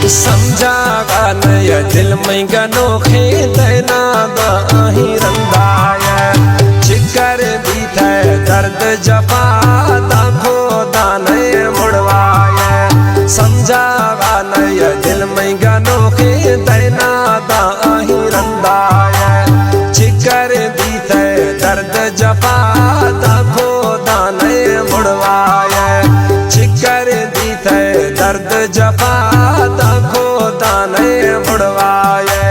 समझागा नय दिल में गनोखे दैना दाही रंदाय चिकर भी थे दर्द जफा दाखो दाने मुड़वाए समझागा नय दिल में गनोखे दैना दाही रंदाय चिकर भी थे दर्द जफा दाखो दाने मुड़वाए चिकर भी थे दर्द जफा दाखो दाने मुड़वाए।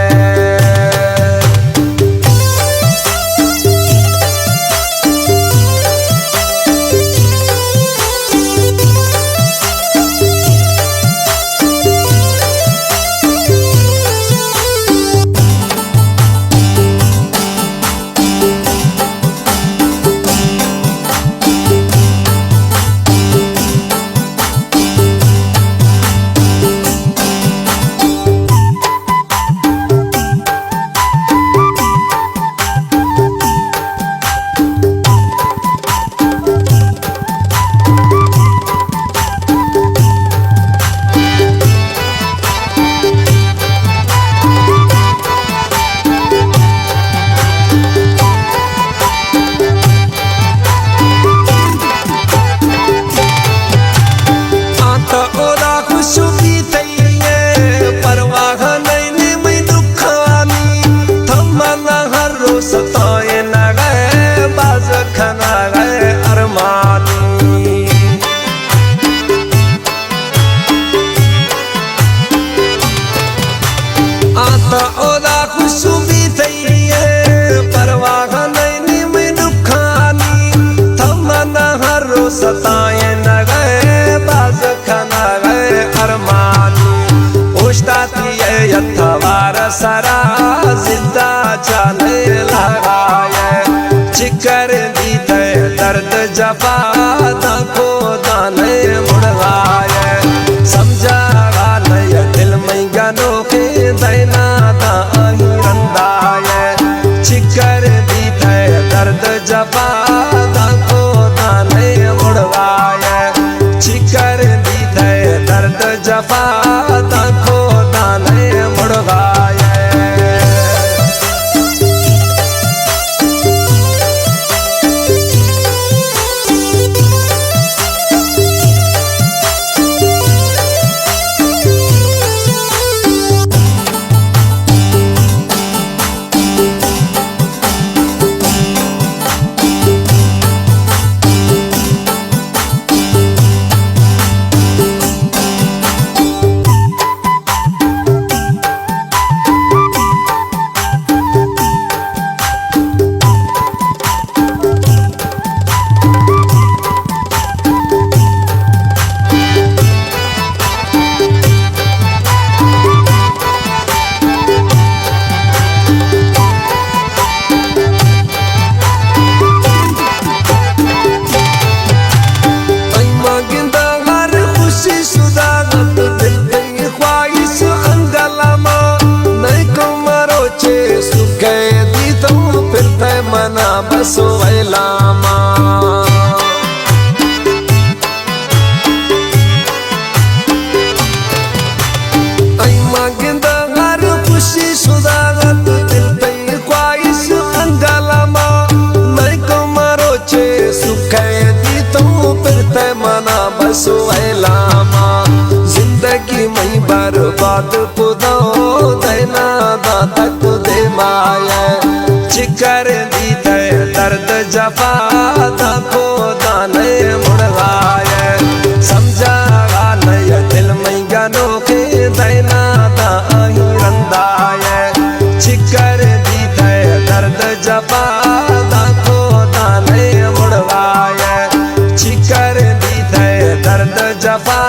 सताए न गए बाज खना गए अरमानी आता ओदा खुशू भी थई है परवाह नहीं में दुखानी थमना हर रो सताए न गए बाज खना गए अरमानी उस्ताती है यथवार सरा जिद्दा चले लगाए चिकर दी थे दर्द जफा दाखो दाने मुड़वाए समझागा नय दिल में गनोखे दैना दाही रंदाए चिकर दी थे दर्द जफा दाखो दाने मुड़वाए चिकर दी थे दर्द जफा दाखो दाने मुड़वाए। मना बसो वैलामा आई मांगिंदा हर खुशी सुदागत दिल पे ख्वाहिश अंगलामा मैं को मारो चे सुखे दी तुम फिर ते मना बसो वैलामा जिंदगी में बर्बाद खुदा देना दाता को दे माया चिकर दी थे दर्द जफा दाखो दाने मुड़वाए समझागा नय दिल में गनोखे दैना दाही रंदाए चिकर दी थे दर्द जफा दाखो दाने मुड़वाए चिकर दी थे दर्द जफा